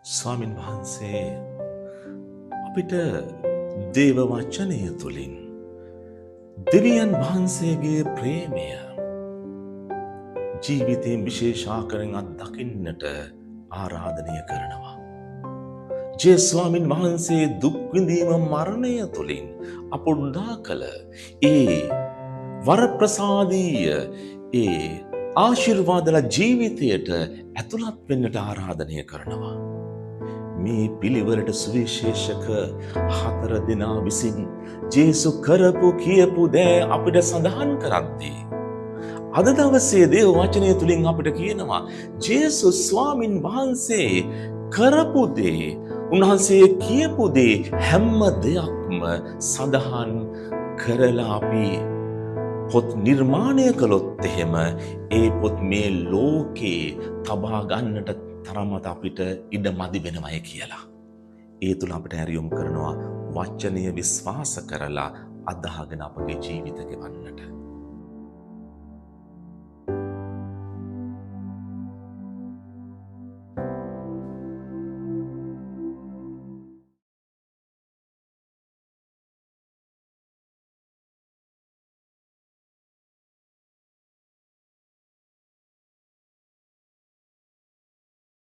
ස්වාමින් වහන්සේ අපිට දේව වචනය තුළින් දෙවියන් වහන්සේගේ ප්‍රේමය ජීවිතයෙන් විශේෂාකරෙන් අත්දකින්නට ආරාධනය කරනවා. ජේ ස්වාමින් වහන්සේ දුක් විඳීම මරණය තුළින් අප උදා කළ ඒ වරප්‍රසාදීය ඒ ආශිර්වාදල ජීවිතයට ඇතුළත් වෙන්නට ආරාධනය කරනවා. මේ පිළිවෙලට සුවිශේෂක 4 දෙනා විසින් ජේසු කරපු කියපු දෑ අපිට සඳහන් කරද්දී අද දවසේ දේව වචනය තුලින් අපිට කියනවා ජේසු ස්වාමින් වහන්සේ කරපු දේ උන්වහන්සේ කියපු දේ හැම දෙයක්ම සඳහන් කරලා අපි පොත් නිර්මාණය කළොත් එහෙම ඒ පොත් මේ ලෝකේ තබා ගන්නට තරමට අපිට ඉඩ මදි වෙනවයි කියලා. ඒ තුල අපිට හැරියොම් කරනවා වචනය විශ්වාස කරලා අදහගෙන අපගේ ජීවිත ගෙවන්නට.